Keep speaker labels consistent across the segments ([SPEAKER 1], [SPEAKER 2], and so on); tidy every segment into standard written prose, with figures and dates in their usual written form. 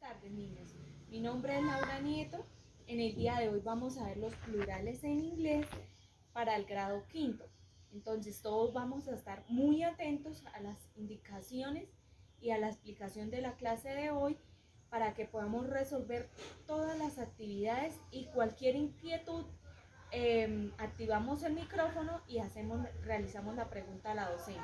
[SPEAKER 1] tardes, niños. Mi nombre es Laura Nieto. En el día de hoy vamos a ver los plurales en inglés para el grado quinto. Entonces todos vamos a estar muy atentos a las indicaciones y a la explicación de la clase de hoy para que podamos resolver todas las actividades y cualquier inquietud. Activamos el micrófono y realizamos la pregunta a la docente.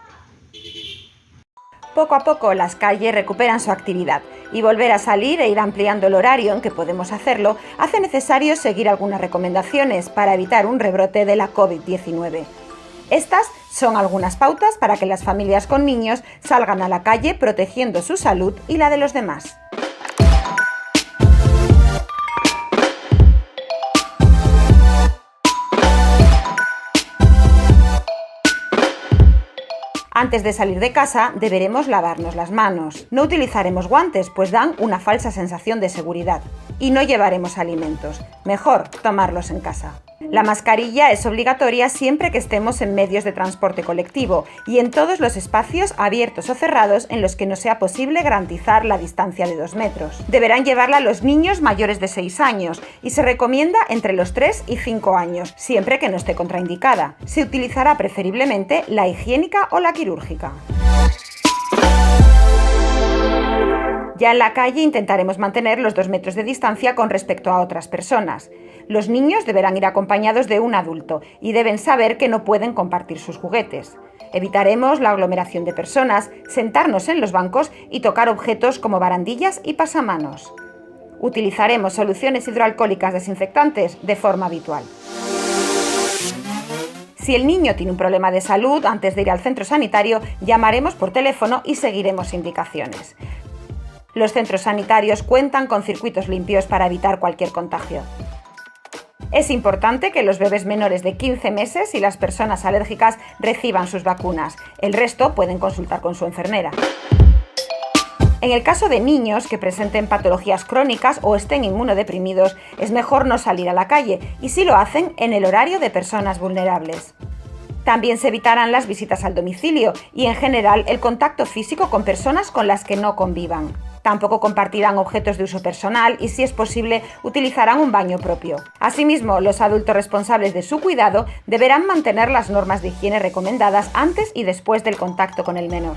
[SPEAKER 2] Poco a poco las calles recuperan su actividad y volver a salir e ir ampliando el horario en que podemos hacerlo hace necesario seguir algunas recomendaciones para evitar un rebrote de la COVID-19. Estas son algunas pautas para que las familias con niños salgan a la calle protegiendo su salud y la de los demás. Antes de salir de casa, deberemos lavarnos las manos. No utilizaremos guantes, pues dan una falsa sensación de seguridad. Y no llevaremos alimentos. Mejor tomarlos en casa. La mascarilla es obligatoria siempre que estemos en medios de transporte colectivo y en todos los espacios abiertos o cerrados en los que no sea posible garantizar la distancia de 2 metros. Deberán llevarla los niños mayores de 6 años y se recomienda entre los 3 y 5 años, siempre que no esté contraindicada. Se utilizará preferiblemente la higiénica o la quirúrgica. Ya en la calle intentaremos mantener los 2 metros de distancia con respecto a otras personas. Los niños deberán ir acompañados de un adulto y deben saber que no pueden compartir sus juguetes. Evitaremos la aglomeración de personas, sentarnos en los bancos y tocar objetos como barandillas y pasamanos. Utilizaremos soluciones hidroalcohólicas desinfectantes de forma habitual. Si el niño tiene un problema de salud, antes de ir al centro sanitario, llamaremos por teléfono y seguiremos indicaciones. Los centros sanitarios cuentan con circuitos limpios para evitar cualquier contagio. Es importante que los bebés menores de 15 meses y las personas alérgicas reciban sus vacunas. El resto pueden consultar con su enfermera. En el caso de niños que presenten patologías crónicas o estén inmunodeprimidos, es mejor no salir a la calle y si lo hacen, en el horario de personas vulnerables. También se evitarán las visitas al domicilio y, en general, el contacto físico con personas con las que no convivan. Tampoco compartirán objetos de uso personal y, si es posible, utilizarán un baño propio. Asimismo, los adultos responsables de su cuidado deberán mantener las normas de higiene recomendadas antes y después del contacto con el menor.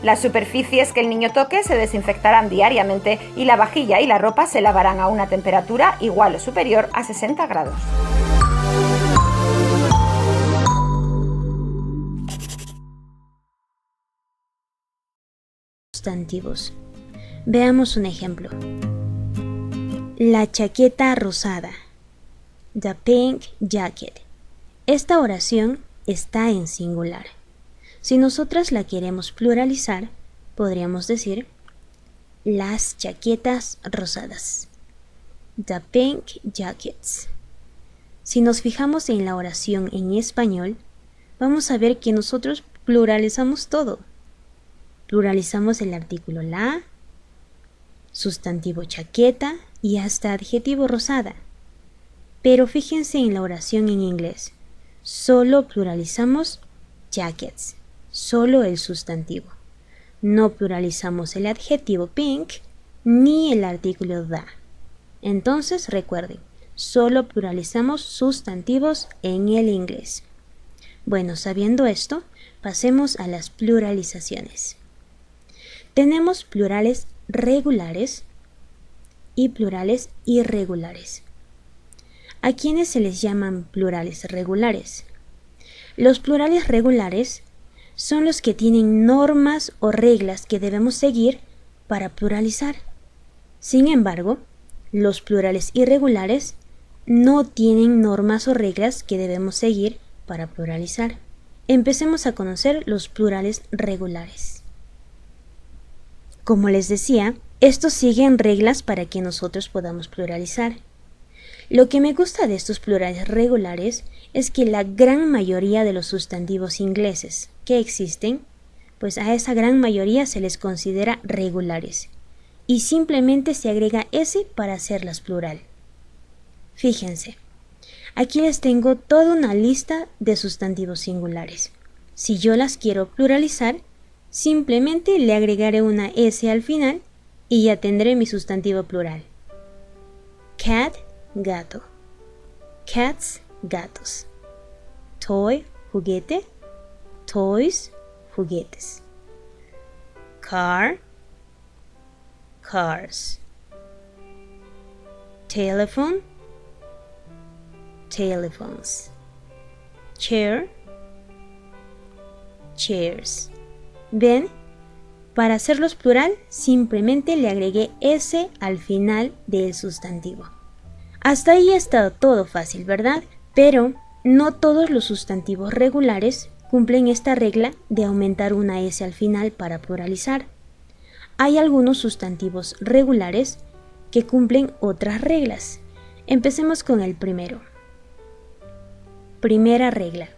[SPEAKER 2] Las superficies que el niño toque se desinfectarán diariamente y la vajilla y la ropa se lavarán a una temperatura igual o superior a 60 grados.
[SPEAKER 3] Sustantivos. Veamos un ejemplo. La chaqueta rosada. The pink jacket. Esta oración está en singular. Si nosotras la queremos pluralizar, podríamos decir las chaquetas rosadas. The pink jackets. Si nos fijamos en la oración en español, vamos a ver que nosotros pluralizamos todo. Pluralizamos el artículo la, sustantivo chaqueta y hasta adjetivo rosada. Pero fíjense en la oración en inglés. Solo pluralizamos jackets, solo el sustantivo. No pluralizamos el adjetivo pink ni el artículo the. Entonces recuerden, solo pluralizamos sustantivos en el inglés. Bueno, sabiendo esto, pasemos a las pluralizaciones. Tenemos plurales regulares y plurales irregulares. ¿A quiénes se les llaman plurales regulares? Los plurales regulares son los que tienen normas o reglas que debemos seguir para pluralizar. Sin embargo, los plurales irregulares no tienen normas o reglas que debemos seguir para pluralizar. Empecemos a conocer los plurales regulares. Como les decía, estos siguen reglas para que nosotros podamos pluralizar. Lo que me gusta de estos plurales regulares es que la gran mayoría de los sustantivos ingleses que existen, pues a esa gran mayoría se les considera regulares y simplemente se agrega S para hacerlas plural. Fíjense, aquí les tengo toda una lista de sustantivos singulares. Si yo las quiero pluralizar, simplemente le agregaré una S al final y ya tendré mi sustantivo plural. Cat, gato. Cats, gatos. Toy, juguete. Toys, juguetes. Car, cars. Telephone, telephones. Chair, chairs. ¿Ven? Para hacerlos plural, simplemente le agregué S al final del sustantivo. Hasta ahí ha estado todo fácil, ¿verdad? Pero no todos los sustantivos regulares cumplen esta regla de aumentar una S al final para pluralizar. Hay algunos sustantivos regulares que cumplen otras reglas. Empecemos con el primero. Primera regla.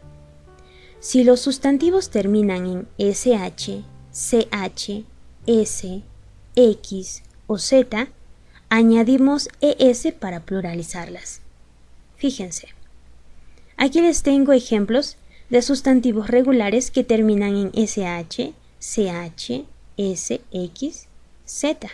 [SPEAKER 3] Si los sustantivos terminan en SH, CH, S, X o Z, añadimos ES para pluralizarlas. Fíjense. Aquí les tengo ejemplos de sustantivos regulares que terminan en SH, CH, S, X, Z.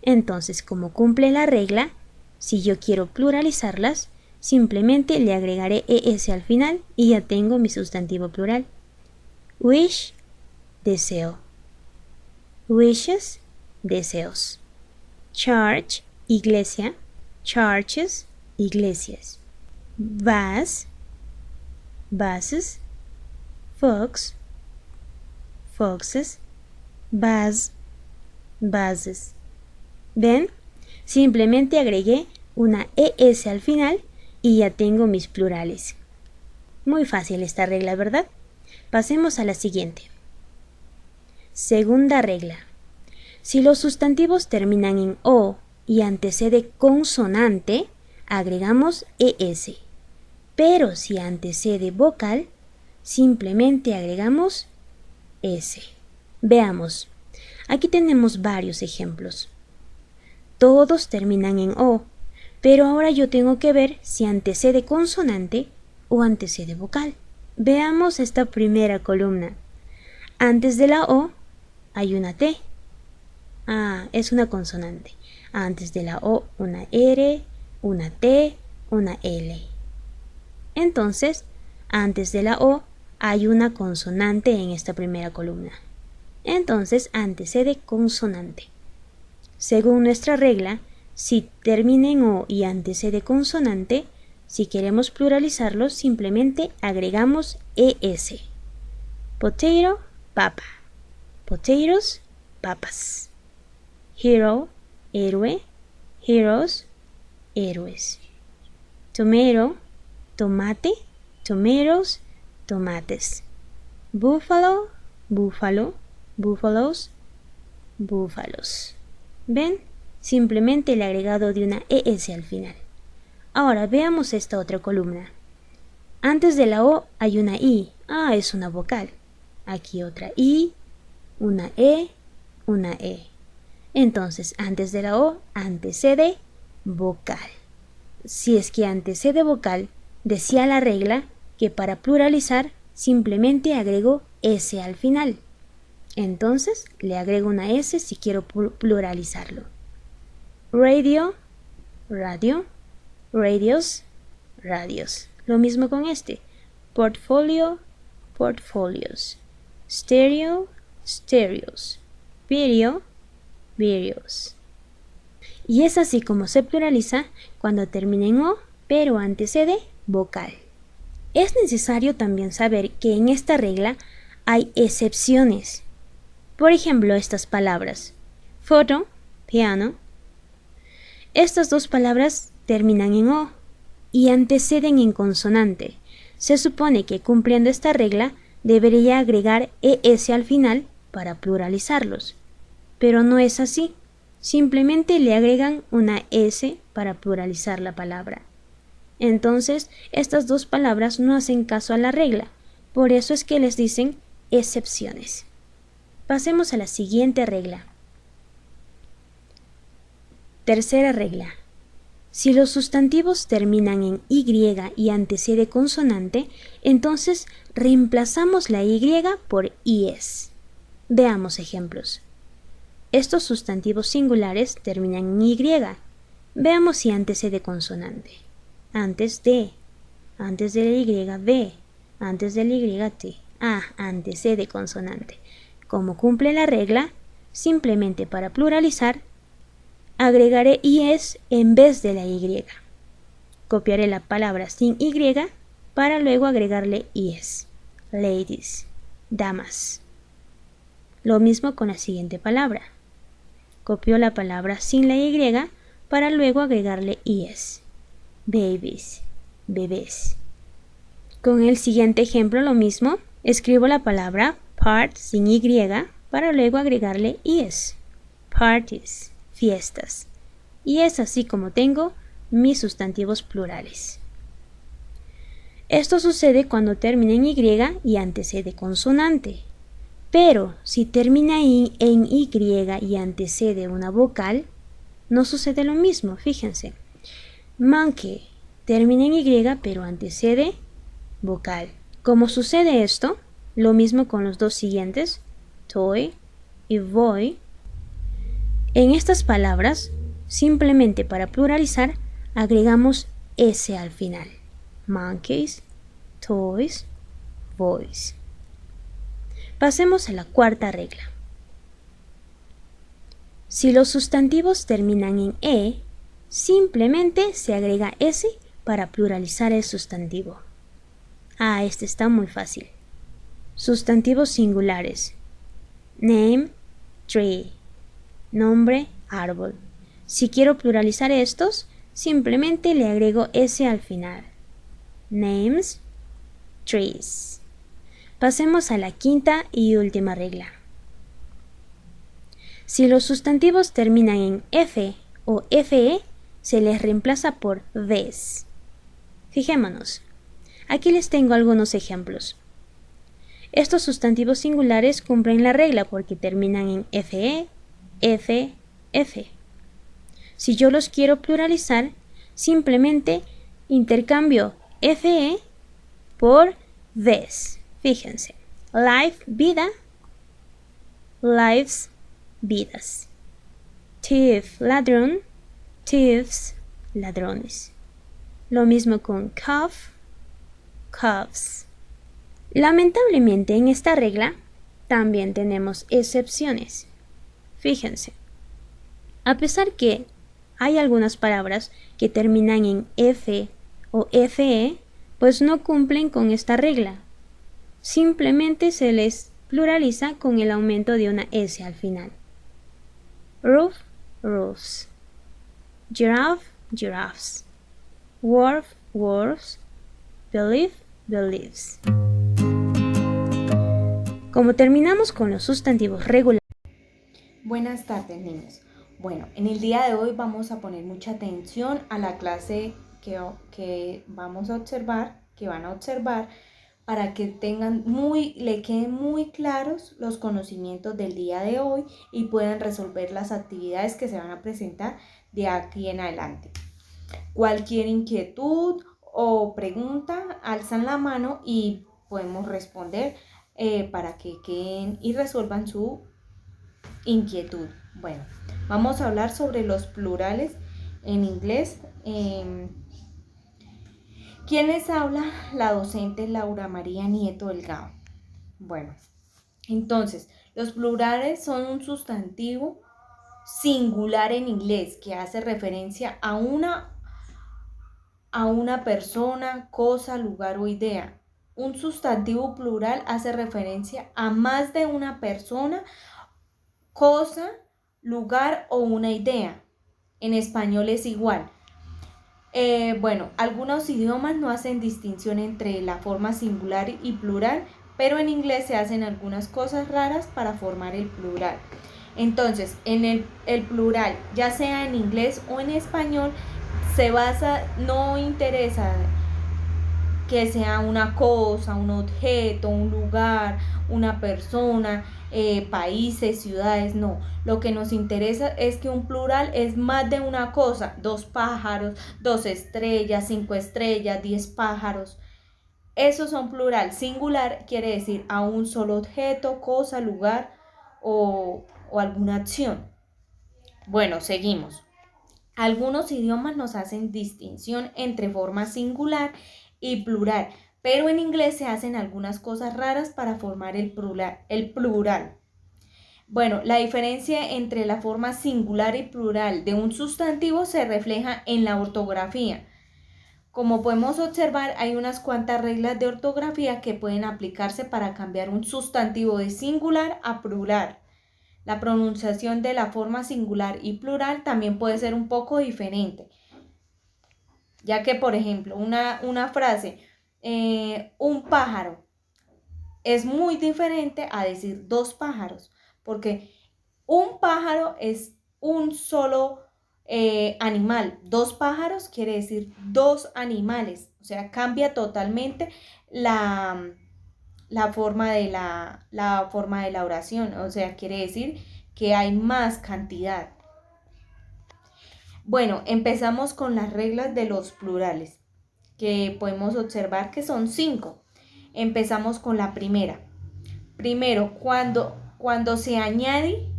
[SPEAKER 3] Entonces, como cumple la regla, si yo quiero pluralizarlas, simplemente le agregaré ES al final y ya tengo mi sustantivo plural. Wish, deseo. Wishes, deseos. Church, iglesia. Churches, iglesias. Vase, vases. Fox, foxes. Vase, vases. ¿Ven? Simplemente agregué una ES al final y ya tengo mis plurales. Muy fácil esta regla, ¿verdad? Pasemos a la siguiente. Segunda regla. Si los sustantivos terminan en O y antecede consonante, agregamos ES. Pero si antecede vocal, simplemente agregamos S. Veamos. Aquí tenemos varios ejemplos. Todos terminan en O, pero ahora yo tengo que ver si antecede consonante o antecede vocal. Veamos esta primera columna. Antes de la O hay una T. Es una consonante. Antes de la O una R, una T, una L. Entonces, antes de la O hay una consonante en esta primera columna. Entonces, antecede consonante. Según nuestra regla, si termina en O y antecede consonante, si queremos pluralizarlos, simplemente agregamos ES. Potato, papa. Potatoes, papas. Hero, héroe. Heroes, héroes. Tomato, tomate. Tomatoes, tomates. Buffalo, búfalo. Búfalos, búfalos. ¿Ven? Simplemente el agregado de una ES al final. Ahora veamos esta otra columna. Antes de la O hay una I. Es una vocal. Aquí otra I, una E, una E. Entonces, antes de la O antecede vocal. Si es que antecede vocal, decía la regla que para pluralizar simplemente agrego S al final. Entonces, le agrego una S si quiero pluralizarlo. Radio, radio. Radios, radios. Lo mismo con este. Portfolio, portfolios. Stereo, stereos. Video, videos. Y es así como se pluraliza cuando termina en O, pero antecede vocal. Es necesario también saber que en esta regla hay excepciones. Por ejemplo, estas palabras. Photo, piano. Estas dos palabras terminan en O y anteceden en consonante. Se supone que cumpliendo esta regla debería agregar ES al final para pluralizarlos. Pero no es así. Simplemente le agregan una S para pluralizar la palabra. Entonces, estas dos palabras no hacen caso a la regla. Por eso es que les dicen excepciones. Pasemos a la siguiente regla. Tercera regla. Si los sustantivos terminan en Y y antecede consonante, entonces reemplazamos la Y por IS. Veamos ejemplos. Estos sustantivos singulares terminan en Y. Veamos si antecede consonante. Antes de la Y, B, antes de la Y, T. Antecede consonante. Como cumple la regla, simplemente para pluralizar, agregaré IS en vez de la Y. Copiaré la palabra sin Y para luego agregarle IS. Ladies, damas. Lo mismo con la siguiente palabra. Copio la palabra sin la Y para luego agregarle IS. Babies, bebés. Con el siguiente ejemplo lo mismo. Escribo la palabra part sin Y para luego agregarle IS. Parties, fiestas. Y es así como tengo mis sustantivos plurales. Esto sucede cuando termina en Y y antecede consonante. Pero si termina en Y y antecede una vocal, no sucede lo mismo, fíjense. Monkey termina en Y pero antecede vocal. ¿Cómo sucede esto? Lo mismo con los dos siguientes, toy y boy. En estas palabras, simplemente para pluralizar, agregamos S al final. Monkeys, toys, boys. Pasemos a la cuarta regla. Si los sustantivos terminan en E, simplemente se agrega S para pluralizar el sustantivo. Este está muy fácil. Sustantivos singulares. Name, tree. Nombre, árbol. Si quiero pluralizar estos, simplemente le agrego S al final. Names, trees. Pasemos a la quinta y última regla. Si los sustantivos terminan en F o FE, se les reemplaza por des. Fijémonos. Aquí les tengo algunos ejemplos. Estos sustantivos singulares cumplen la regla porque terminan en FE, F, F. Si yo los quiero pluralizar, simplemente intercambio FE por des. Fíjense. Life, vida. Lives, vidas. Thief, ladrón. Thieves, ladrones. Lo mismo con calf, calves. Lamentablemente en esta regla también tenemos excepciones. Fíjense. A pesar que hay algunas palabras que terminan en F o FE, pues no cumplen con esta regla. Simplemente se les pluraliza con el aumento de una S al final. Roof, roofs. Giraffe, giraffes. Wharf, wharfs. Believe, believes. Como terminamos con los sustantivos regulares.
[SPEAKER 1] Buenas tardes, niños. Bueno, en el día de hoy vamos a poner mucha atención a la clase que vamos a observar, que van a observar, para que le queden muy claros los conocimientos del día de hoy y puedan resolver las actividades que se van a presentar de aquí en adelante. Cualquier inquietud o pregunta, alzan la mano y podemos responder para que queden y resuelvan su inquietud. Bueno, vamos a hablar sobre los plurales en inglés. ¿Quién les habla? La docente Laura María Nieto Delgado. Bueno, entonces, los plurales son un sustantivo singular en inglés que hace referencia a una persona, cosa, lugar o idea. Un sustantivo plural hace referencia a más de una persona, cosa, lugar o una idea. En español es igual. Algunos idiomas no hacen distinción entre la forma singular y plural, pero en inglés se hacen algunas cosas raras para formar el plural. Entonces, en el plural, ya sea en inglés o en español, no interesa que sea una cosa, un objeto, un lugar, una persona, países, ciudades, no. Lo que nos interesa es que un plural es más de una cosa, 2 pájaros, 2 estrellas, 5 estrellas, 10 pájaros. Esos son plural. Singular quiere decir a un solo objeto, cosa, lugar o o alguna acción. Bueno, seguimos. Algunos idiomas nos hacen distinción entre forma singular y plural, pero en inglés se hacen algunas cosas raras para formar el plural. Bueno, la diferencia entre la forma singular y plural de un sustantivo se refleja en la ortografía. Como podemos observar, hay unas cuantas reglas de ortografía que pueden aplicarse para cambiar un sustantivo de singular a plural. La pronunciación de la forma singular y plural también puede ser un poco diferente, ya que, por ejemplo, una frase, un pájaro, es muy diferente a decir dos pájaros, porque un pájaro es un solo animal. Dos pájaros quiere decir dos animales. O sea, cambia totalmente la forma de la forma de la oración. O sea, quiere decir que hay más cantidad. Bueno, empezamos con las reglas de los plurales, que podemos observar que son 5. Empezamos con la primera. Primero, cuando se añade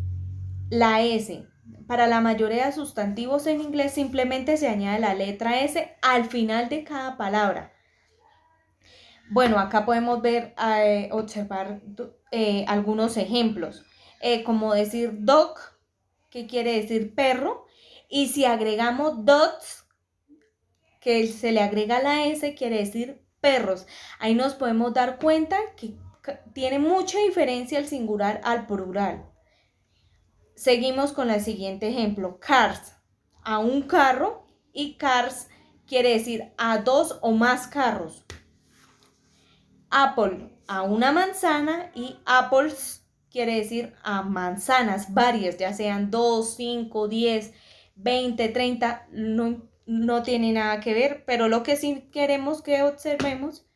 [SPEAKER 1] la S, para la mayoría de sustantivos en inglés simplemente se añade la letra S al final de cada palabra. Bueno, acá podemos ver, observar algunos ejemplos, como decir dog, que quiere decir perro, y si agregamos dogs, que se le agrega la S, quiere decir perros. Ahí nos podemos dar cuenta que tiene mucha diferencia el singular al plural. Seguimos con el siguiente ejemplo, cars, a un carro, y cars quiere decir a dos o más carros. Apple, a una manzana, y apples quiere decir a manzanas varias, ya sean 2, 5, 10, 20, 30, no tiene nada que ver, pero lo que sí queremos que observemos,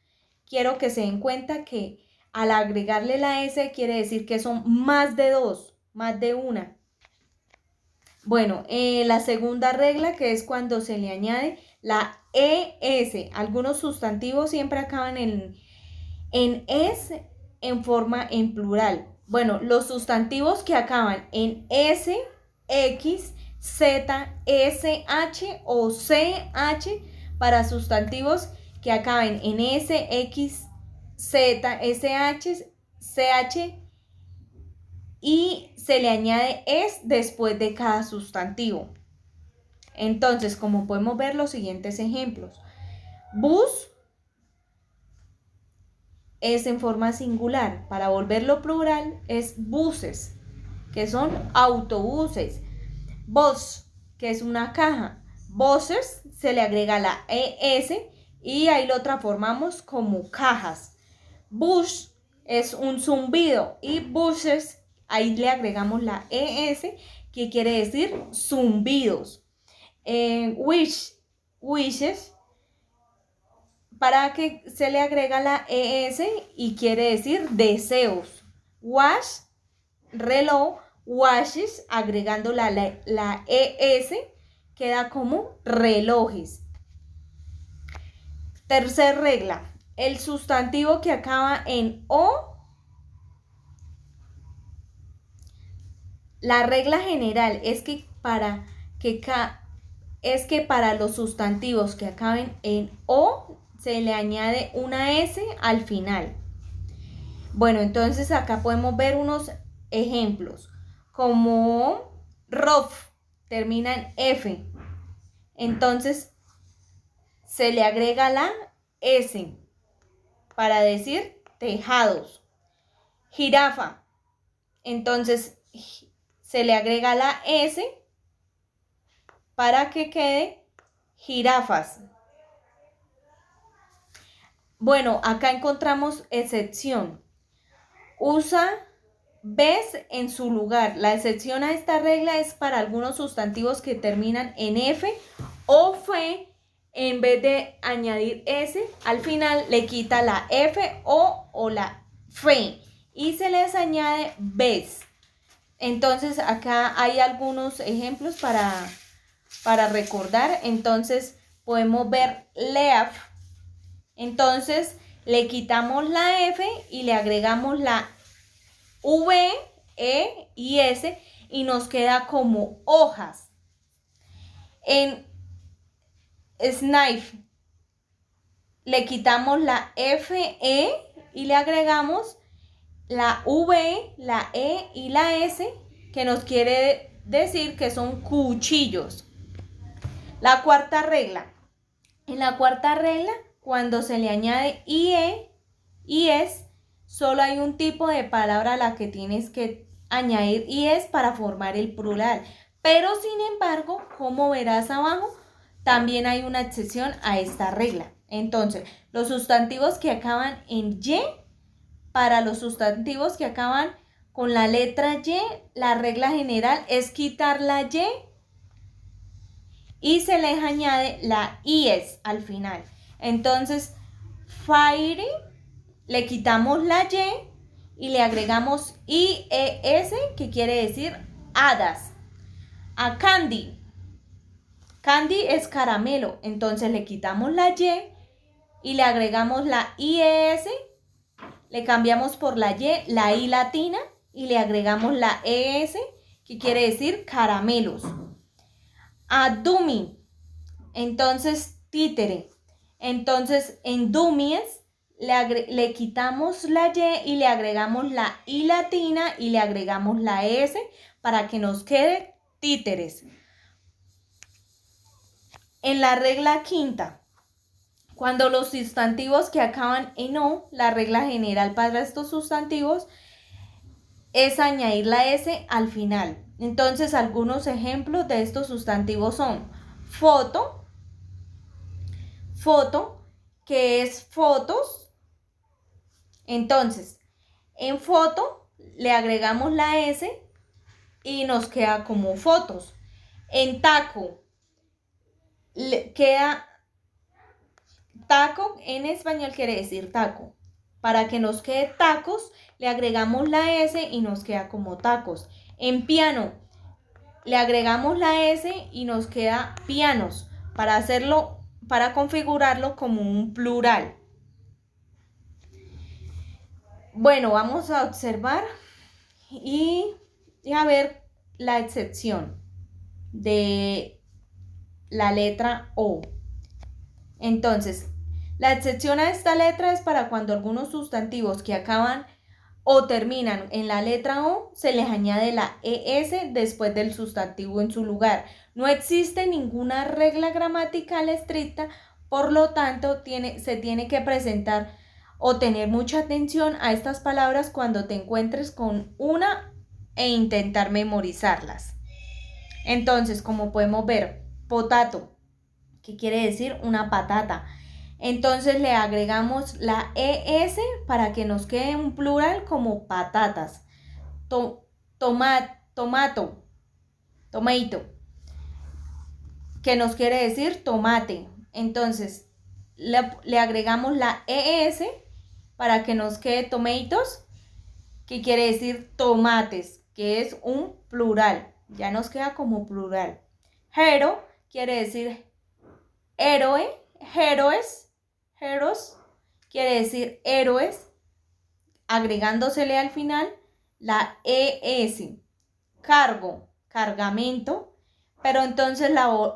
[SPEAKER 1] quiero que se den cuenta que al agregarle la S quiere decir que son más de dos, más de una. Bueno, la segunda regla, que es cuando se le añade la ES. Algunos sustantivos siempre acaban en es en plural. Bueno, los sustantivos que acaban en S, X, Z, SH o CH, para sustantivos que acaben en S, X, Z, SH, CH, y se le añade es después de cada sustantivo. Entonces, como podemos ver los siguientes ejemplos. Bus es en forma singular. Para volverlo plural es buses, que son autobuses. Bus, que es una caja. Buses, se le agrega la ES y ahí lo transformamos como cajas. Bus es un zumbido y buses, ahí le agregamos la ES, que quiere decir zumbidos. Wishes, para que se le agrega la ES y quiere decir deseos. Watch, reloj, watches, agregando la ES, queda como relojes. Tercer regla, el sustantivo que acaba en O, la regla general es que para los sustantivos que acaben en O se le añade una S al final. Bueno, entonces acá podemos ver unos ejemplos, como rough, termina en F. Entonces se le agrega la S para decir tejados. Jirafa, entonces se le agrega la S para que quede jirafas. Bueno, acá encontramos excepción. Usa ves en su lugar. La excepción a esta regla es para algunos sustantivos que terminan en F o F. En vez de añadir S, al final le quita la F o la F y se les añade ves. Entonces acá hay algunos ejemplos para recordar. Entonces podemos ver leaf. Entonces le quitamos la F y le agregamos la V E y S y nos queda como hojas. En Snipe le quitamos la FE y le agregamos la V, la E y la S, que nos quiere decir que son cuchillos. La cuarta regla. En la cuarta regla, cuando se le añade IE y ES, solo hay un tipo de palabra a la que tienes que añadir IES para formar el plural. Pero sin embargo, como verás abajo, también hay una excepción a esta regla. Entonces, los sustantivos que acaban en Y, para los sustantivos que acaban con la letra Y, la regla general es quitar la y se les añade la IES al final. Entonces, fire, le quitamos la y le agregamos IES, que quiere decir hadas. A candy. Candy es caramelo, entonces le quitamos la y le agregamos la IES, le cambiamos por la la I latina y le agregamos la ES, que quiere decir caramelos. A dummy, entonces títere. Entonces en dummies le quitamos la Y y le agregamos la I latina y le agregamos la ES para que nos quede títeres. En la regla quinta, cuando los sustantivos que acaban en O, la regla general para estos sustantivos es añadir la S al final. Entonces, algunos ejemplos de estos sustantivos son foto, que es fotos. Entonces, en foto le agregamos la S y nos queda como fotos. En taco, queda taco, en español quiere decir taco. Para que nos quede tacos, le agregamos la S y nos queda como tacos. En piano, le agregamos la S y nos queda pianos, para configurarlo como un plural. Bueno, vamos a observar y a ver la excepción de la letra O. Entonces, la excepción a esta letra es para cuando algunos sustantivos que acaban o terminan en la letra O se les añade la ES después del sustantivo en su lugar. No existe ninguna regla gramatical estricta, por lo tanto se tiene que presentar o tener mucha atención a estas palabras cuando te encuentres con una e intentar memorizarlas. Entonces, como podemos ver, potato, que quiere decir una patata. Entonces le agregamos la ES para que nos quede un plural como patatas. Tomato, que nos quiere decir tomate. Entonces le agregamos la ES para que nos quede tomatoes, que quiere decir tomates, que es un plural. Ya nos queda como plural. Hero quiere decir héroe, heroes quiere decir héroes, agregándosele al final la ES. Cargo, cargamento, pero entonces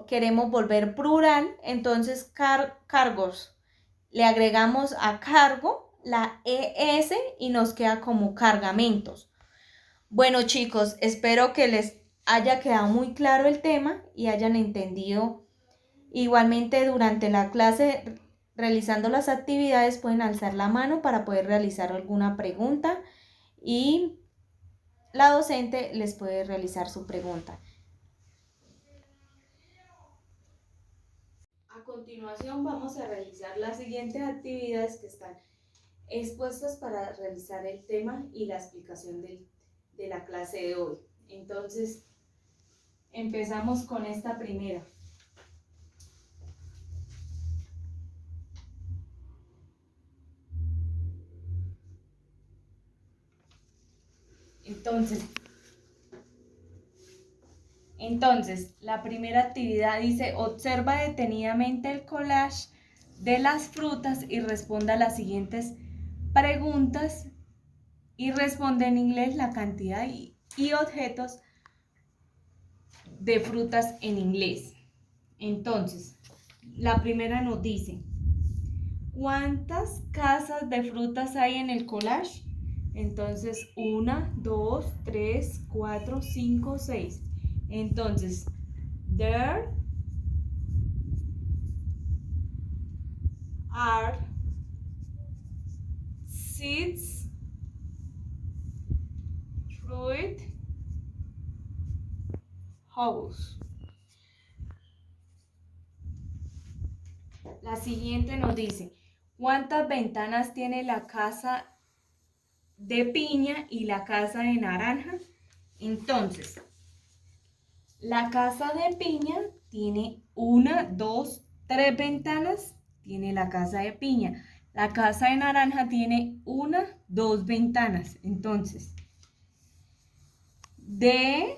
[SPEAKER 1] queremos volver plural, entonces cargos. Le agregamos a cargo la ES y nos queda como cargamentos. Bueno, chicos, espero que les haya quedado muy claro el tema y hayan entendido. Igualmente, durante la clase, realizando las actividades, pueden alzar la mano para poder realizar alguna pregunta y la docente les puede realizar su pregunta. A continuación vamos a realizar las siguientes actividades que están expuestas para realizar el tema y la explicación de la clase de hoy. Entonces, empezamos con esta primera. Entonces, la primera actividad dice: observa detenidamente el collage de las frutas y responda a las siguientes preguntas y responde en inglés la cantidad y y objetos de frutas en inglés. Entonces, la primera nos dice, ¿cuántas casas de frutas hay en el collage? Entonces, 1, 2, 3, 4, 5, 6. Entonces, there are 6 fruit house. La siguiente nos dice, ¿cuántas ventanas tiene la casa de piña y la casa de naranja? Entonces, la casa de piña tiene 1, 2, 3 ventanas, tiene la casa de piña. La casa de naranja tiene 1, 2 ventanas. Entonces, de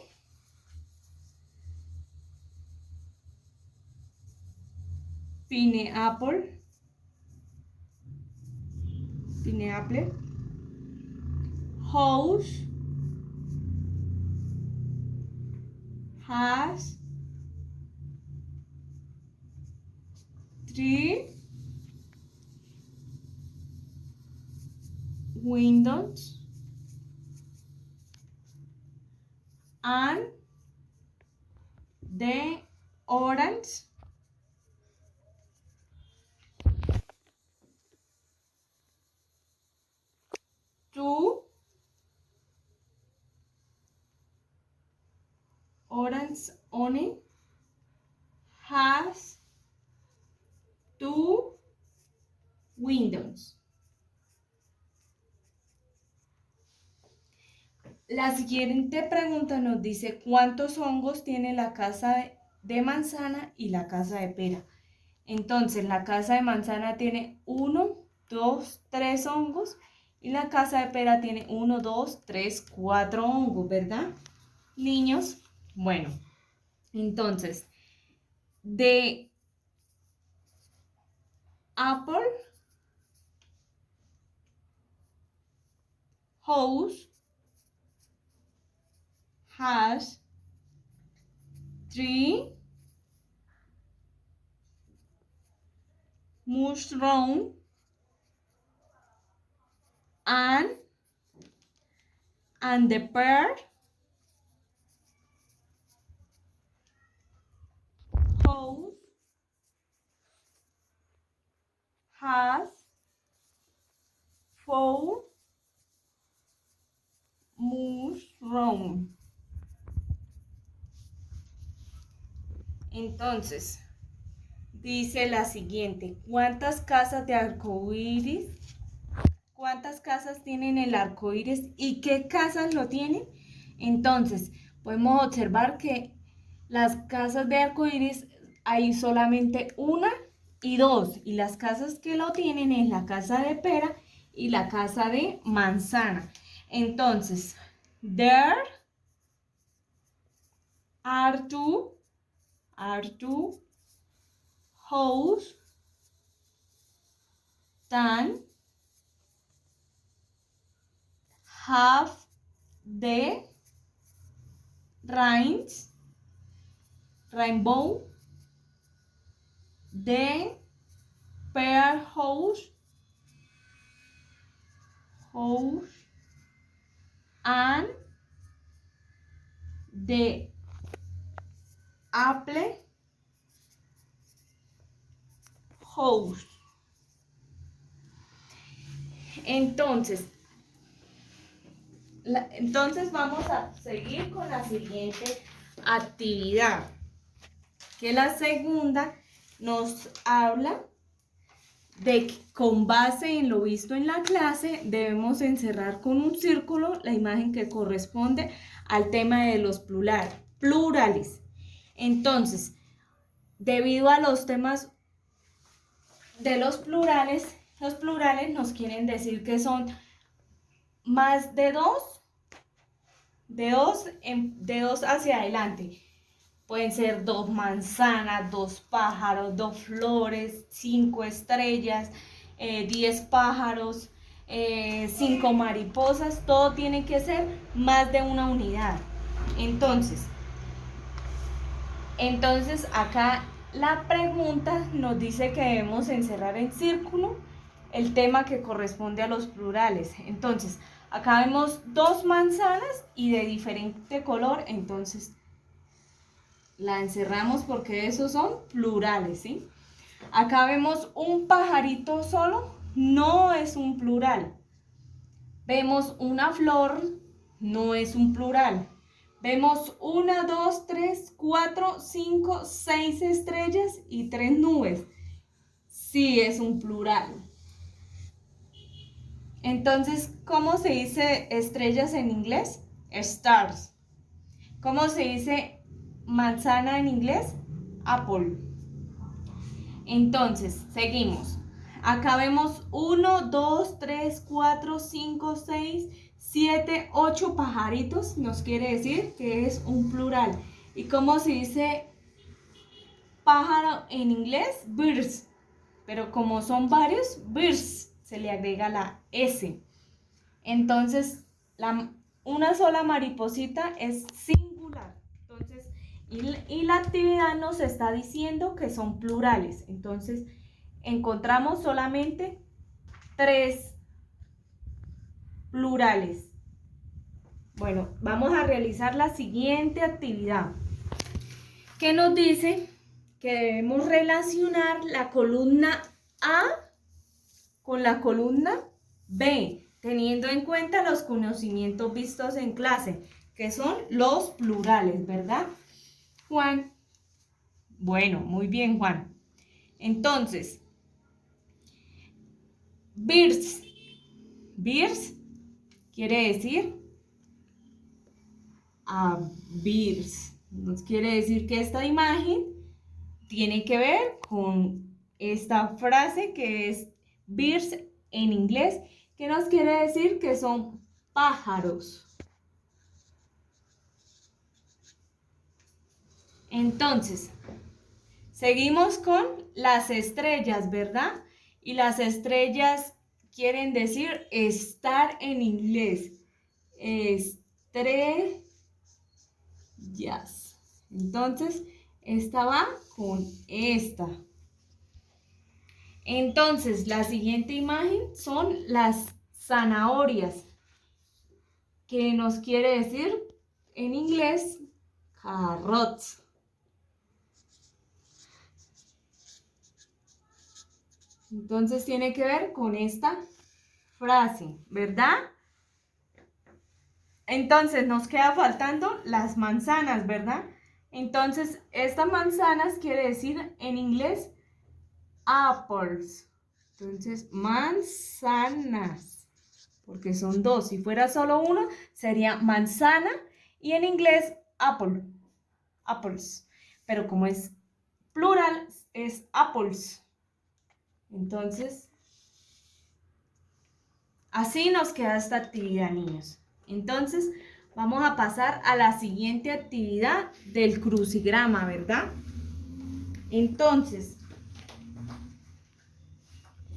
[SPEAKER 1] pineapple house has 3 windows and the orange two orange only has 2 windows. La siguiente pregunta nos dice, ¿cuántos hongos tiene la casa de manzana y la casa de pera? Entonces, la casa de manzana tiene 1, 2, 3 hongos y la casa de pera tiene 1, 2, 3, 4 hongos, ¿verdad, niños? Bueno, entonces, de apple house has 3 mushroom and the pear house has 4 mushroom. Entonces, dice la siguiente, ¿cuántas casas de arcoíris? ¿Cuántas casas tienen el arco iris y qué casas lo tienen? Entonces, podemos observar que las casas de arco iris hay solamente 1 y 2, y las casas que lo tienen es la casa de pera y la casa de manzana. Entonces, there are two house that have the rainbow, the pear house and the apple house. Entonces, vamos a seguir con la siguiente actividad, que la segunda nos habla de que con base en lo visto en la clase debemos encerrar con un círculo la imagen que corresponde al tema de los plurales. Entonces, debido a los temas de los plurales nos quieren decir que son más de 2, de 2 hacia adelante. Pueden ser 2 manzanas, 2 pájaros, 2 flores, 5 estrellas, 10 pájaros, 5 mariposas, todo tiene que ser más de una unidad. Entonces acá la pregunta nos dice que debemos encerrar en círculo el tema que corresponde a los plurales. Entonces, acá vemos 2 manzanas y de diferente color, entonces la encerramos porque esos son plurales, ¿sí? Acá vemos un pajarito solo, no es un plural. Vemos una flor, no es un plural. Vemos 1, 2, 3, 4, 5, 6 estrellas y 3 nubes. Sí, es un plural. Entonces, ¿cómo se dice estrellas en inglés? Stars. ¿Cómo se dice manzana en inglés? Apple. Entonces, seguimos. Acá vemos 1, 2, 3, 4, 5, 6, 7, 8 pajaritos. Nos quiere decir que es un plural. ¿Y cómo se dice pájaro en inglés? Birds. Pero como son varios, birds, se le agrega la S. Entonces, una sola mariposita es singular. Entonces, y la actividad nos está diciendo que son plurales. Entonces, encontramos solamente 3 plurales. Bueno, vamos a realizar la siguiente actividad, que nos dice que debemos relacionar la columna A con la columna B, teniendo en cuenta los conocimientos vistos en clase, que son los plurales, ¿verdad, Juan? Bueno, muy bien, Juan. Entonces, birds. Birds quiere decir birds. Nos quiere decir que esta imagen tiene que ver con esta frase que es birds en inglés, que nos quiere decir que son pájaros. Entonces, seguimos con las estrellas, ¿verdad? Y las estrellas quieren decir estar en inglés. Estrellas. Entonces, esta va con esta. Entonces, la siguiente imagen son las zanahorias, que nos quiere decir en inglés carrots. Entonces tiene que ver con esta frase, ¿verdad? Entonces nos queda faltando las manzanas, ¿verdad? Entonces estas manzanas quiere decir en inglés apples. Entonces manzanas, porque son 2. Si fuera solo uno sería manzana y en inglés apple, apples. Pero como es plural es apples. Entonces, así nos queda esta actividad, niños. Entonces, vamos a pasar a la siguiente actividad del crucigrama, ¿verdad? Entonces,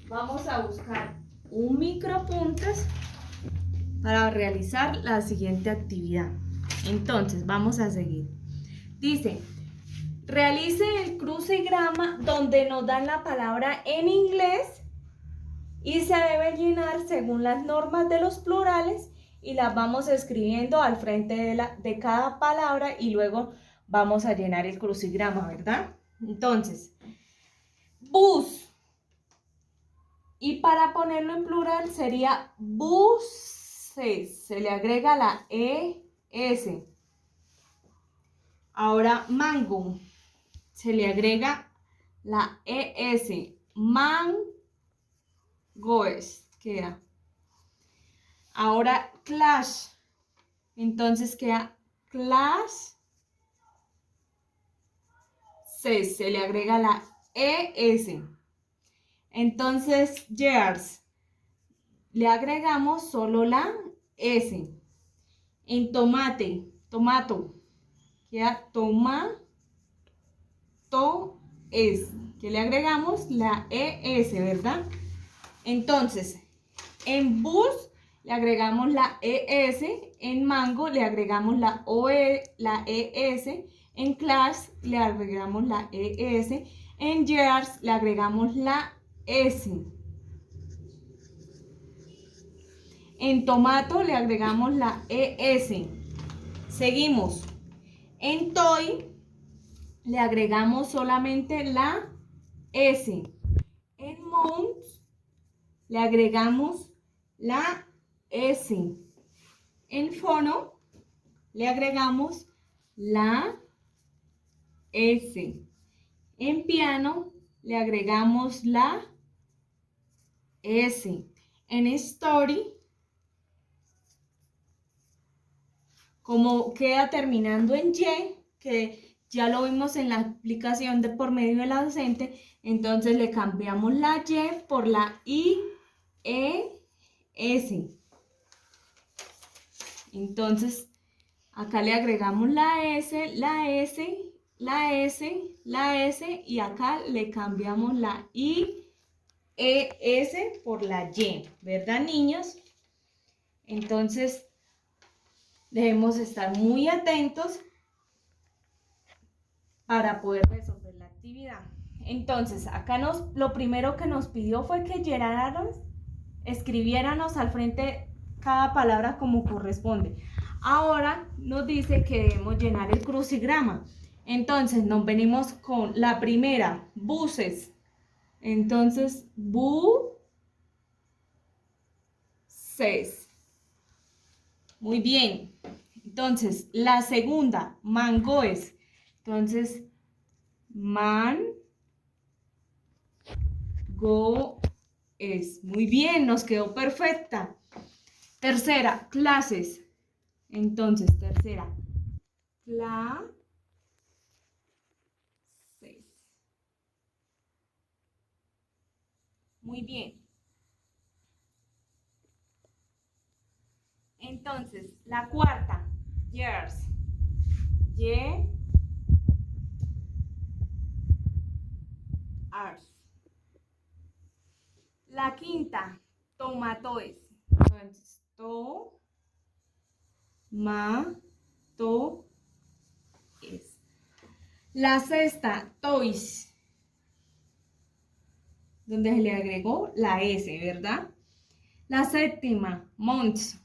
[SPEAKER 1] vamos a buscar un micropuntas para realizar la siguiente actividad. Entonces, vamos a seguir. Dice, realice el crucigrama donde nos dan la palabra en inglés y se debe llenar según las normas de los plurales y las vamos escribiendo al frente de cada palabra y luego vamos a llenar el crucigrama, ¿verdad? Entonces, bus. Y para ponerlo en plural sería buses. Se le agrega la ES. Ahora, mango. Se le agrega la ES. Mangoes. Queda. Ahora, clash. Entonces queda clash. Se le agrega la ES. Entonces, years. Le agregamos solo la S. En tomate, tomato. Queda tomato es. Que le agregamos la ES, ¿verdad? Entonces, En bus le agregamos la ES, en mango le agregamos la ES, en class le agregamos la ES, en years le agregamos la S. En tomato le agregamos la ES. Seguimos. En toy le agregamos solamente la S. En mount le agregamos la S. En fono le agregamos la S. En piano le agregamos la S. En story, como queda terminando en Y, que ya lo vimos en la aplicación de por medio del acento, entonces le cambiamos la Y por la I, E, S. Entonces, acá le agregamos la S, la S, la S, la S y acá le cambiamos la I, E, S por la Y, ¿verdad, niños? Entonces, debemos estar muy atentos para poder resolver la actividad. Entonces, acá lo primero que nos pidió fue que escribiéramos al frente cada palabra como corresponde. Ahora nos dice que debemos llenar el crucigrama. Entonces, nos venimos con la primera, buses. Entonces, buses. Muy bien. Entonces, la segunda, mangoes. Entonces, mangoes. Muy bien, nos quedó perfecta. Tercera, clases. Entonces, tercera, clases. Muy bien. Entonces, la cuarta, years. Years. La quinta, tomatoes. Entonces, tomatoes. La sexta, toys, donde se le agregó la S, ¿verdad? La séptima, months,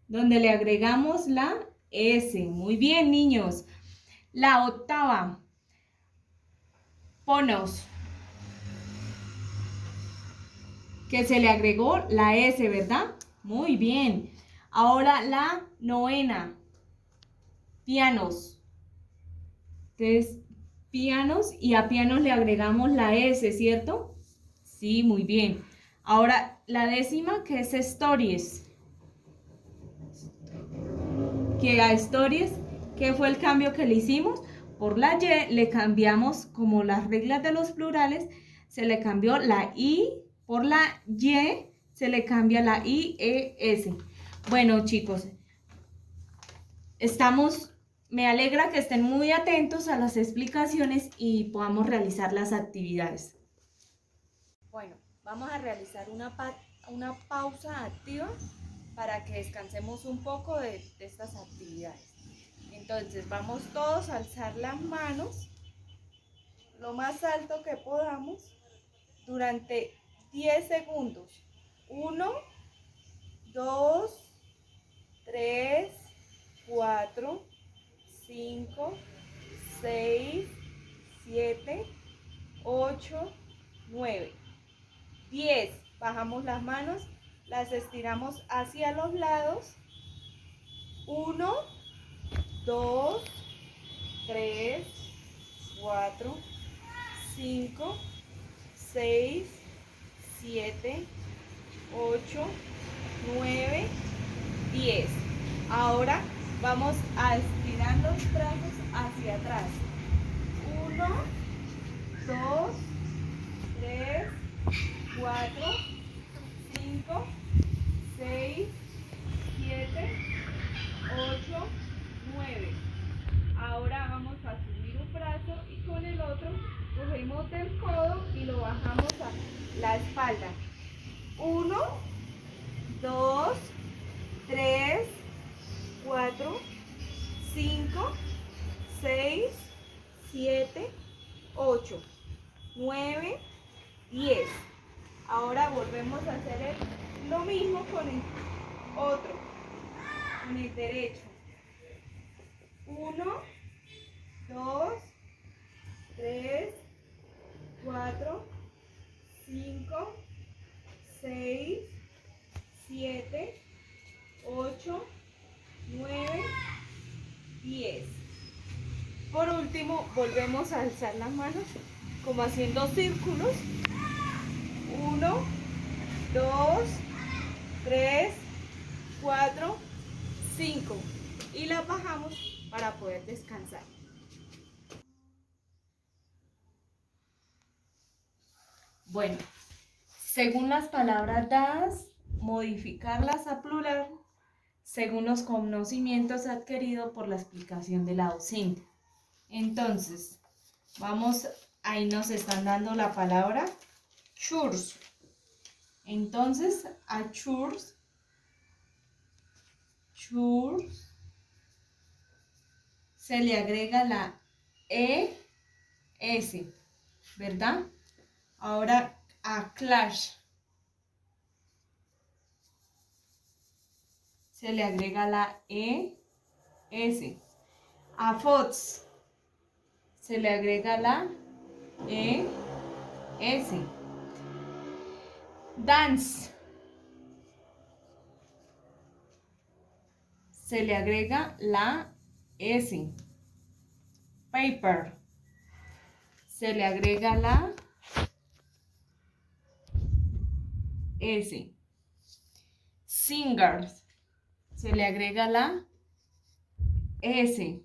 [SPEAKER 1] donde le agregamos la S. Muy bien, niños. La octava, ponos, que se le agregó la S, ¿verdad? Muy bien. Ahora la novena, pianos. Entonces, pianos, y a pianos le agregamos la S, ¿cierto? Sí, muy bien. Ahora, la décima, que es stories. Que a stories, ¿qué fue el cambio que le hicimos? Por la Y le cambiamos, como las reglas de los plurales, se le cambió la I, por la Y se le cambia la I, E, S. Bueno, chicos, me alegra que estén muy atentos a las explicaciones y podamos realizar las actividades. Bueno, vamos a realizar una pausa activa para que descansemos un poco de estas actividades. Entonces, vamos todos a alzar las manos lo más alto que podamos durante 10 segundos. 1, 2, 3, 4, 5, 6, 7, 8, 9, 10. Bajamos las manos, las estiramos hacia los lados. 1, 2, 3, 4, 5, 6, 7, 8, 9, 10. Ahora vamos a estirar los brazos hacia atrás. 1, 2, 3, 4, 5, 6, 7, 8, 9. Ahora vamos a subir un brazo y con el otro cogemos del codo y lo bajamos a la espalda. 1, 2, 3, 4, 5, 6, 7, 8, 9, 10. Ahora volvemos a hacer lo mismo con el otro, con el derecho. 1, 2, 3, 4, 5, 6, 7, 8, 9, 10. Por último, volvemos a alzar las manos como haciendo círculos. 1, 2, 3, 4, 5. Y las bajamos para poder descansar. Bueno, según las palabras dadas, modificarlas a plural según los conocimientos adquiridos por la explicación de la docente. Entonces, ahí nos están dando la palabra churros. Entonces, a churros, se le agrega la ES, ¿verdad? Ahora a clash se le agrega la ES. A fox se le agrega la ES. Dance se le agrega la S. Paper se le agrega la S. Singers se le agrega la S.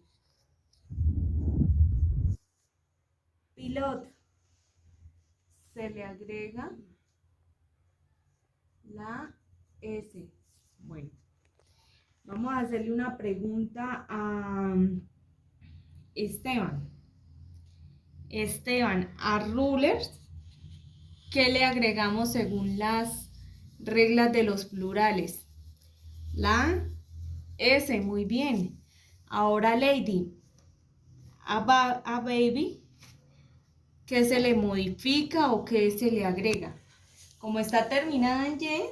[SPEAKER 1] Pilot se le agrega la S. Bueno, vamos a hacerle una pregunta a Esteban. Esteban, a rulers, ¿qué le agregamos según las reglas de los plurales? La S, muy bien. Ahora, Lady, a baby, ¿qué se le modifica o qué se le agrega? Como está terminada en Y,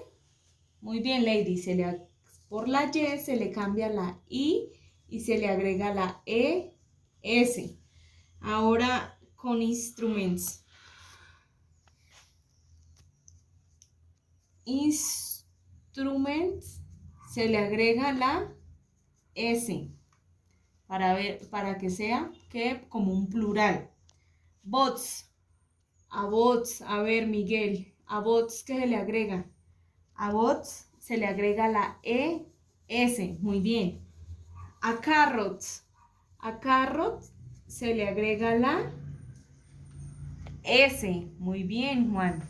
[SPEAKER 1] muy bien, Lady, por la Y se le cambia la I y se le agrega la ES. Ahora con instruments. Instruments se le agrega la S para que sea como un plural. Bots. A ver, Miguel, a bots, ¿qué se le agrega? A bots se le agrega la ES, muy bien. A carrots se le agrega la S, muy bien, Juan.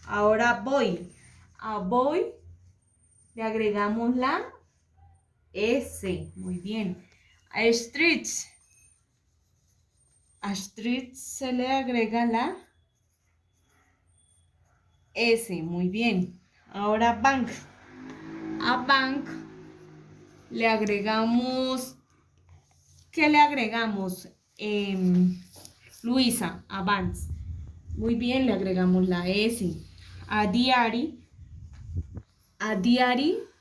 [SPEAKER 1] Ahora boy, a boy le agregamos la S, muy bien. A streets se le agrega la S, muy bien. Ahora bank, a bank le agregamos, ¿qué le agregamos? Luisa, a banks, muy bien, le agregamos la S. A diary,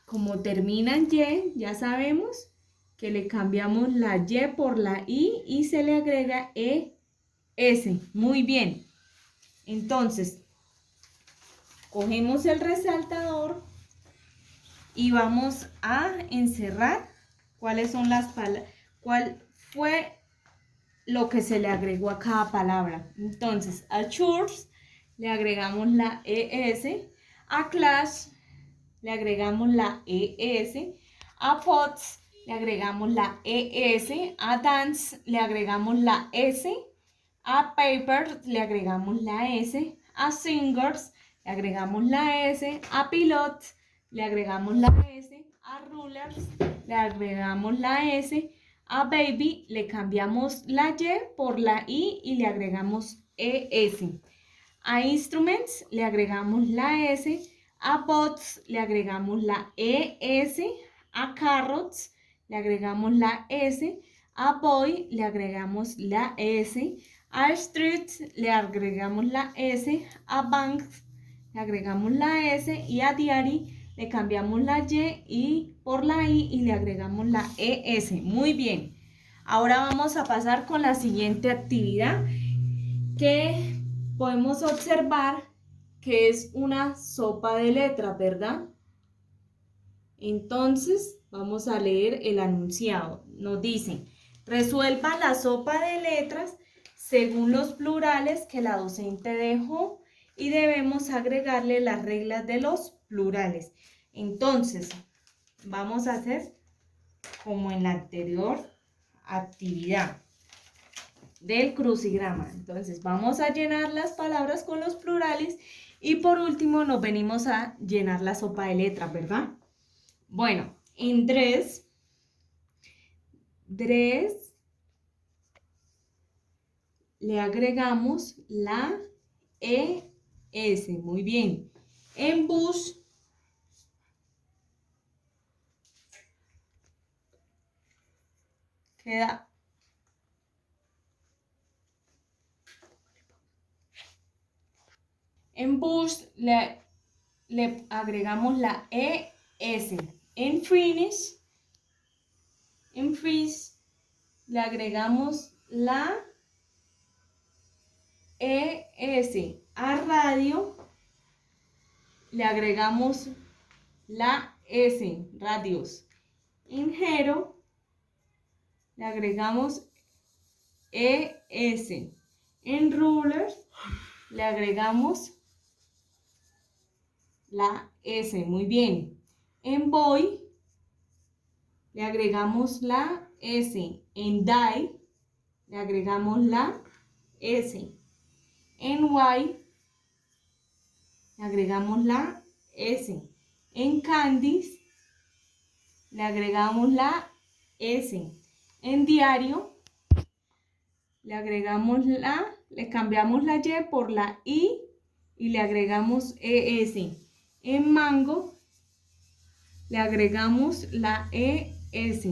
[SPEAKER 1] como termina en Y, ya sabemos que le cambiamos la Y por la I y se le agrega ES, muy bien. Entonces, cogemos el resaltador y vamos a encerrar cuáles son las palabras, cuál fue lo que se le agregó a cada palabra. Entonces, a church le agregamos la ES, a class le agregamos la ES, a pots le agregamos la ES, a dance le agregamos la S, a paper le agregamos la S, a singers le agregamos la S, a pilot le agregamos la S, a rulers le agregamos la S, a baby le cambiamos la Y por la I y le agregamos ES. A instruments le agregamos la S, A bots le agregamos la ES. A carrots le agregamos la S. A boy le agregamos la S. A streets le agregamos la S. A banks le agregamos la S. Y a diary le cambiamos la Y por la I y le agregamos la ES. Muy bien. Ahora vamos a pasar con la siguiente actividad que podemos observar que es una sopa de letras, ¿verdad? Entonces, vamos a leer el enunciado. Nos dicen, resuelva la sopa de letras según los plurales que la docente dejó y debemos agregarle las reglas de los plurales. Entonces, vamos a hacer como en la anterior actividad del crucigrama. Entonces, vamos a llenar las palabras con los plurales y por último nos venimos a llenar la sopa de letras, ¿verdad? Bueno, en dress le agregamos la ES, muy bien. En bus queda en bus le agregamos la ES. En finish le agregamos la ES. A radio le agregamos la S, radios. En hero le agregamos ES. En ruler le agregamos la S, muy bien. En boy le agregamos la S. En die le agregamos la S. En Y le agregamos la S. En candies le agregamos la S. En diario le cambiamos la Y por la I y le agregamos ES. En mango le agregamos la ES.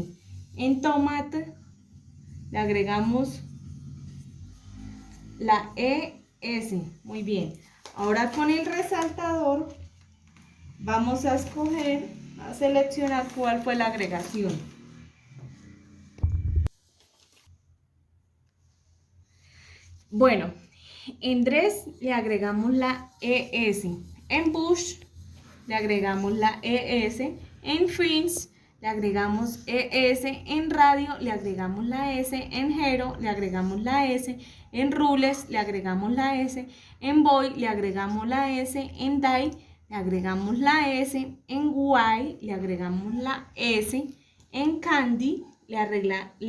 [SPEAKER 1] En tomate le agregamos la ES. Muy bien. Ahora con el resaltador vamos a seleccionar cuál fue la agregación. Bueno, en dress le agregamos la ES. En bush le agregamos la ES. En fins le agregamos ES. En radio le agregamos la S. En hero le agregamos la S. En rules le agregamos la S. En boy le agregamos la S. En die le agregamos la S. En Y le agregamos la S. En candy le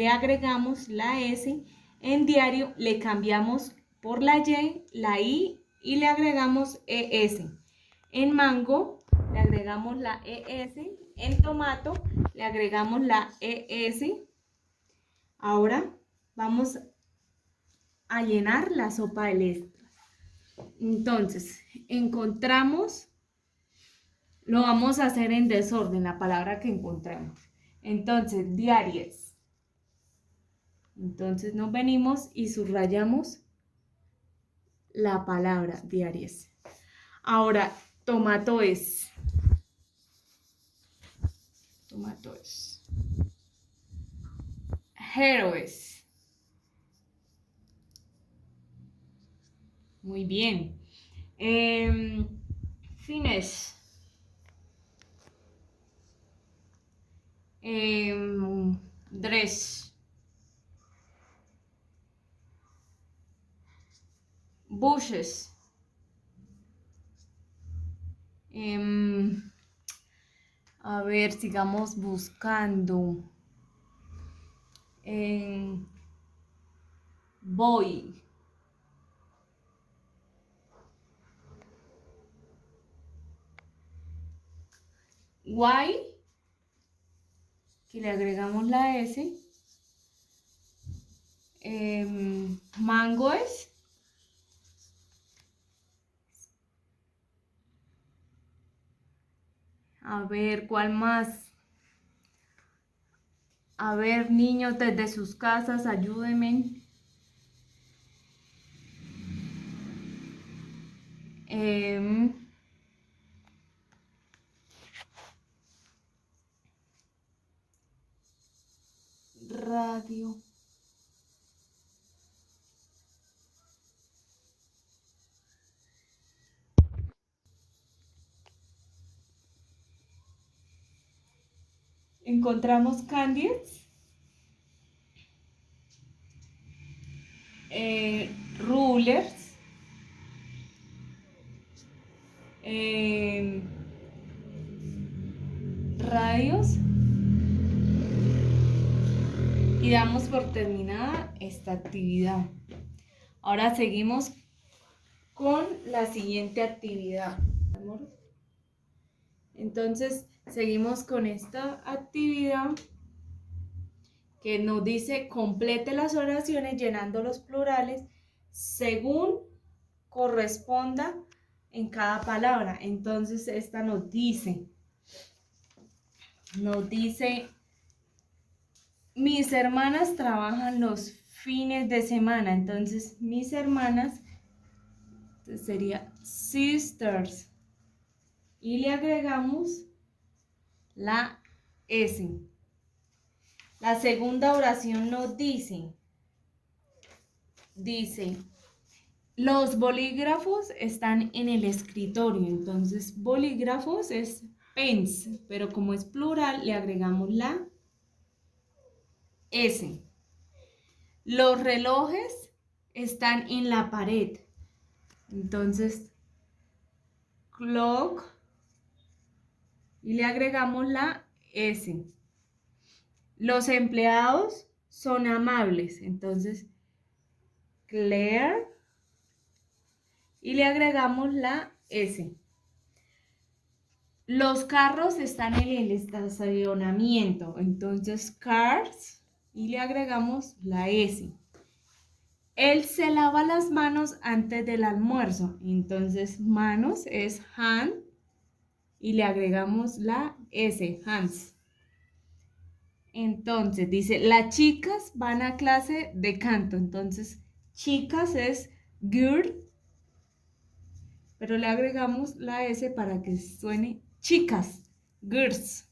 [SPEAKER 1] agregamos la S. En diario le cambiamos por la Y, la I y le agregamos ES. En mango le agregamos la ES. En tomato le agregamos la ES. Ahora vamos a llenar la sopa de letras. Entonces, lo vamos a hacer en desorden, la palabra que encontramos. Entonces, diaries. Entonces nos venimos y subrayamos la palabra diaries. Ahora, tomato es. Héroes. Muy bien. Finish. Dress. Bushes. A ver, sigamos buscando. Boy. Y, que le agregamos la S. Mango es. ver, ¿cuál más? A ver, niños, desde sus casas, ayúdenme. Em, radio. Encontramos candies. Rulers. Radios. Y damos por terminada esta actividad. Ahora seguimos con la siguiente actividad. ¿Amor? Entonces, seguimos con esta actividad que nos dice complete las oraciones llenando los plurales según corresponda en cada palabra. Entonces, esta nos dice, mis hermanas trabajan los fines de semana. Entonces, mis hermanas sería sisters. Y le agregamos la S. La segunda oración nos dice, los bolígrafos están en el escritorio. Entonces, bolígrafos es pens, pero como es plural, le agregamos la S. Los relojes están en la pared. Entonces, clock, y le agregamos la S. Los empleados son amables. Entonces, Claire, y le agregamos la S. Los carros están en el estacionamiento. Entonces, cars, y le agregamos la S. Él se lava las manos antes del almuerzo. Entonces, manos es hand, y le agregamos la S, hands. Entonces, dice, las chicas van a clase de canto. Entonces, chicas es girl, pero le agregamos la S para que suene chicas, girls.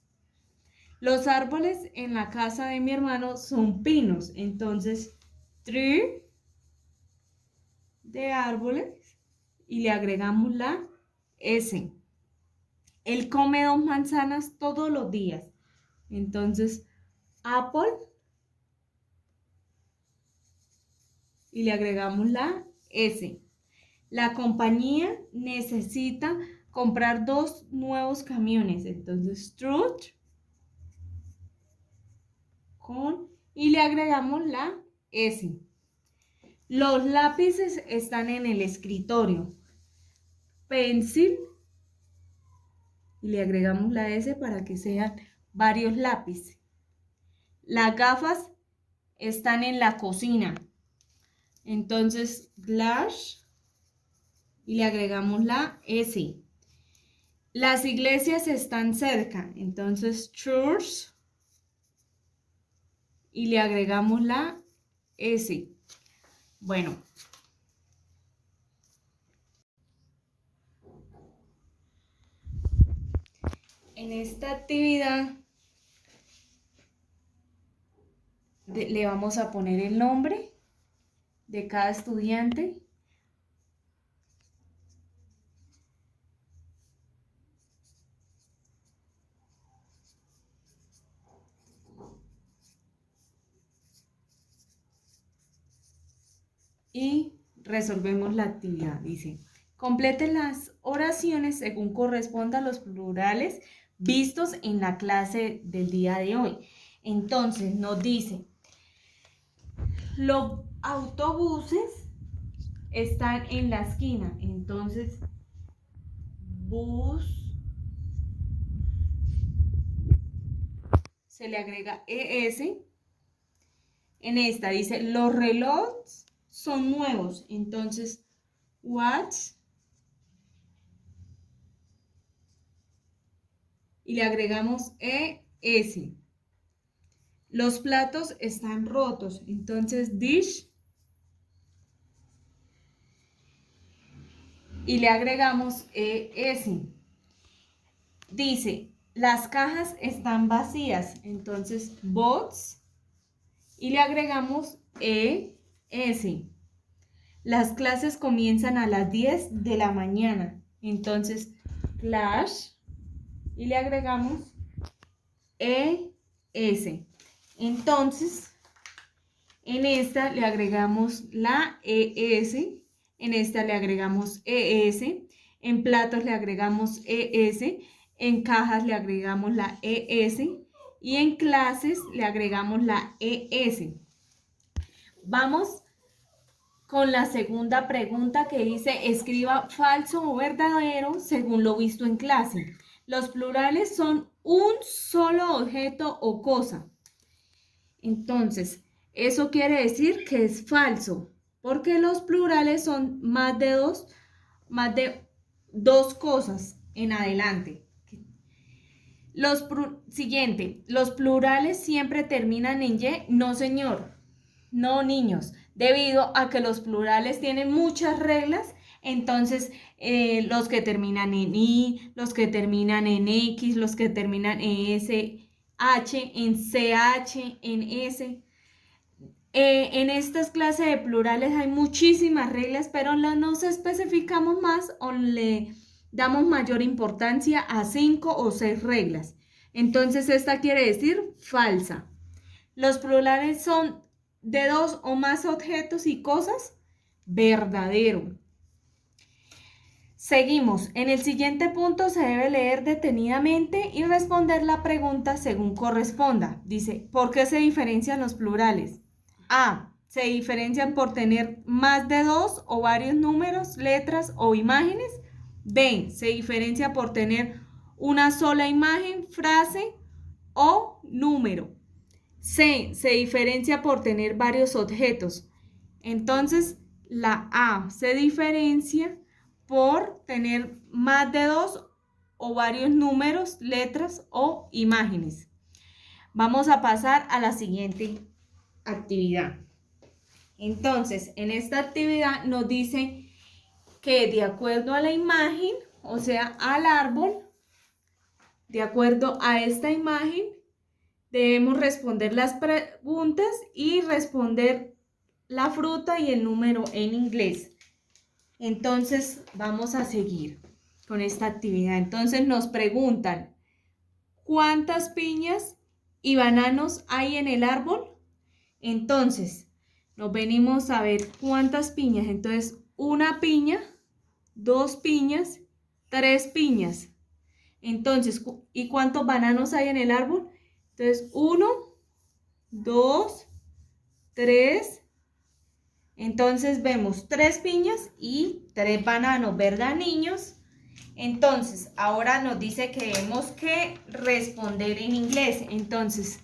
[SPEAKER 1] Los árboles en la casa de mi hermano son pinos. Entonces, tree de árboles, y le agregamos la S. Él come 2 manzanas todos los días. Entonces, apple, y le agregamos la S. La compañía necesita comprar 2 nuevos camiones. Entonces, truck, y le agregamos la S. Los lápices están en el escritorio. Pencil, y le agregamos la S para que sean varios lápices. Las gafas están en la cocina. Entonces, glass, y le agregamos la S. Las iglesias están cerca. Entonces, church, y le agregamos la S. Bueno. En esta actividad le vamos a poner el nombre de cada estudiante. Y resolvemos la actividad. Dice, complete las oraciones según corresponda a los plurales vistos en la clase del día de hoy. Entonces nos dice, los autobuses están en la esquina. Entonces, bus, se le agrega ES. En esta dice, los relojes son nuevos. Entonces, watch, y le agregamos ES. Los platos están rotos, entonces dish y le agregamos ES. Dice, las cajas están vacías, entonces box y le agregamos ES. Las clases comienzan a las 10 de la mañana, entonces class y le agregamos ES. Entonces, en esta le agregamos la ES, en esta le agregamos ES, en platos le agregamos ES, en cajas le agregamos la ES y en clases le agregamos la ES. Vamos con la segunda pregunta que dice, escriba falso o verdadero según lo visto en clase. Los plurales son un solo objeto o cosa. Entonces, eso quiere decir que es falso, porque los plurales son más de dos cosas en adelante. Siguiente, los plurales siempre terminan en Y. No, señor. No, niños. Debido a que los plurales tienen muchas reglas, entonces los que terminan en I, los que terminan en X, los que terminan en SH, en CH, en S. En estas clases de plurales hay muchísimas reglas, pero nos especificamos más o le damos mayor importancia a 5 o 6 reglas. Entonces esta quiere decir falsa. Los plurales son de 2 o más objetos y cosas, verdadero. Seguimos. En el siguiente punto se debe leer detenidamente y responder la pregunta según corresponda. Dice, ¿por qué se diferencian los plurales? A. Se diferencian por tener más de 2 o varios números, letras o imágenes. B. Se diferencia por tener una sola imagen, frase o número. C. Se diferencia por tener varios objetos. Entonces, la A se diferencia por tener más de 2 o varios números, letras o imágenes. Vamos a pasar a la siguiente actividad. Entonces, en esta actividad nos dice que de acuerdo a la imagen, o sea, al árbol, de acuerdo a esta imagen, debemos responder las preguntas y responder la fruta y el número en inglés. Entonces, vamos a seguir con esta actividad. Entonces, nos preguntan, ¿cuántas piñas y bananos hay en el árbol? Entonces, nos venimos a ver cuántas piñas. Entonces, una piña, 2 piñas, 3 piñas. Entonces, ¿y cuántos bananos hay en el árbol? Entonces, 1, 2, 3. Entonces, vemos 3 piñas y 3 bananos, ¿verdad, niños? Entonces, ahora nos dice que tenemos que responder en inglés. Entonces,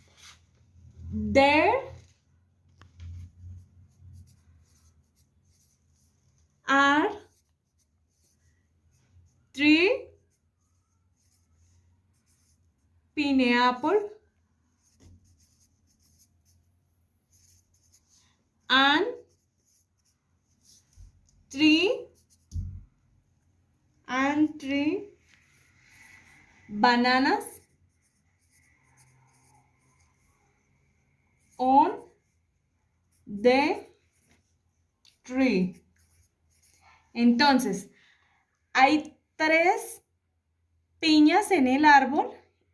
[SPEAKER 1] there are 3 pineapple and 3 bananas on the tree. Entonces, hay 3 piñas en el árbol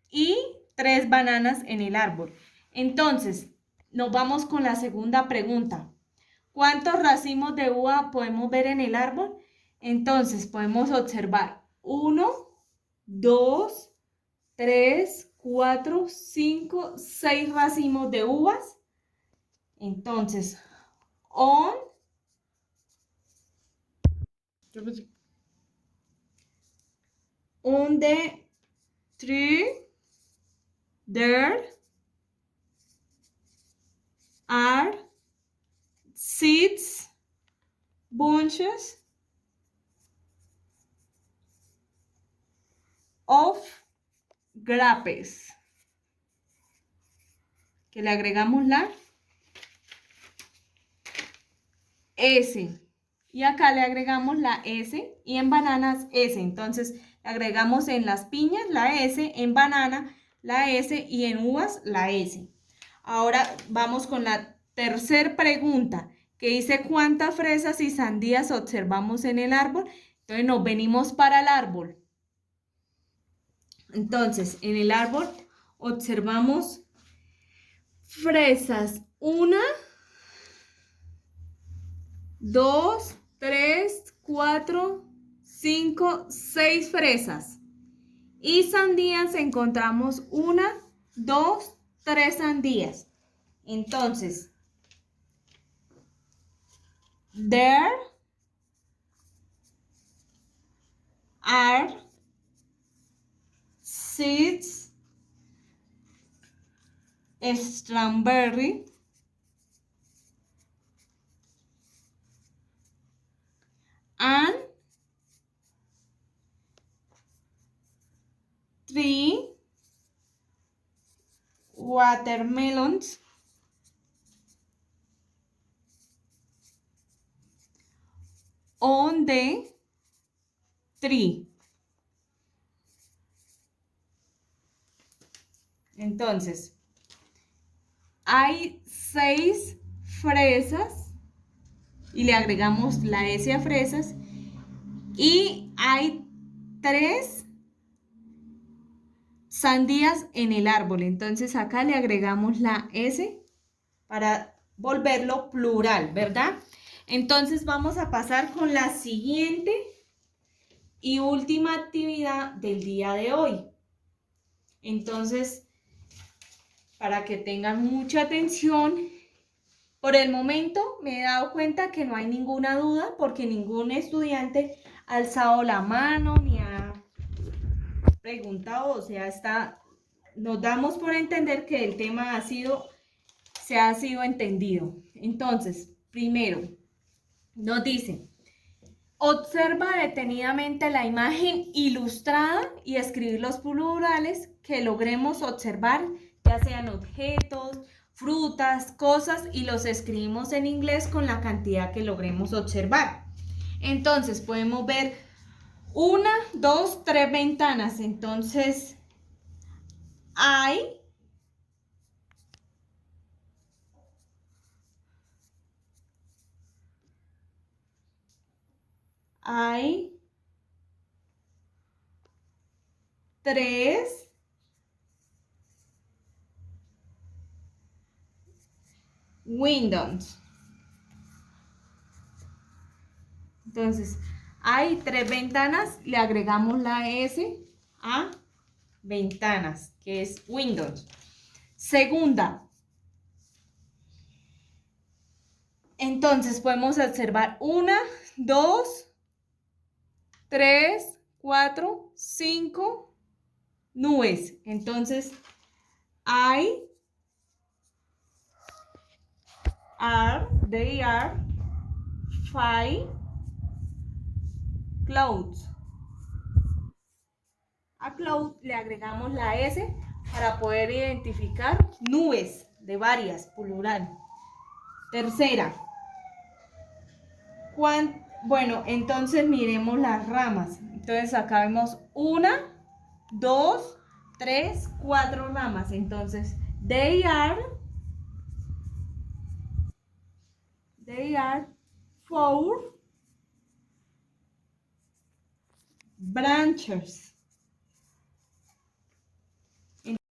[SPEAKER 1] y 3 bananas en el árbol. Entonces, nos vamos con la segunda pregunta. ¿Cuántos racimos de uva podemos ver en el árbol? Entonces, podemos observar 1, 2, 3, 4, 5, 6 racimos de uvas. Entonces, on the tree, there are 6 bunches of grapes, que le agregamos la S. Y acá le agregamos la S y en bananas S. Entonces le agregamos en las piñas la S, en banana la S y en uvas la S. Ahora vamos con la tercera pregunta, que dice ¿cuántas fresas y sandías observamos en el árbol? Entonces nos venimos para el árbol. Entonces en el árbol observamos fresas, 1, 2, 3, 4, 5, 6 fresas. Y sandías encontramos 1, 2, 3 sandías. Entonces, there are 6 strawberry and 3 watermelons on the tree. Entonces, hay 6 fresas y le agregamos la S a fresas y hay 3 sandías en el árbol. Entonces acá le agregamos la S para volverlo plural, ¿verdad? Entonces vamos a pasar con la siguiente y última actividad del día de hoy. Entonces, para que tengan mucha atención, por el momento me he dado cuenta que no hay ninguna duda porque ningún estudiante ha alzado la mano ni ha preguntado, o sea, nos damos por entender que el tema se ha sido entendido. Entonces, primero, nos dice, observa detenidamente la imagen ilustrada y escribir los plurales que logremos observar, ya sean objetos, frutas, cosas, y los escribimos en inglés con la cantidad que logremos observar. Entonces, podemos ver 1, 2, 3 ventanas. Entonces, hay 3 windows. Entonces, hay 3 ventanas, le agregamos la S a ventanas, que es windows. Segunda. Entonces, podemos observar 1, 2, 3, 4, 5 nubes. Entonces, they are 5 clouds. A cloud le agregamos la S para poder identificar nubes de varias, plural. Tercera. Bueno, entonces miremos las ramas. Entonces acá vemos 1, 2, 3, 4 ramas. Entonces, they are 4 branches.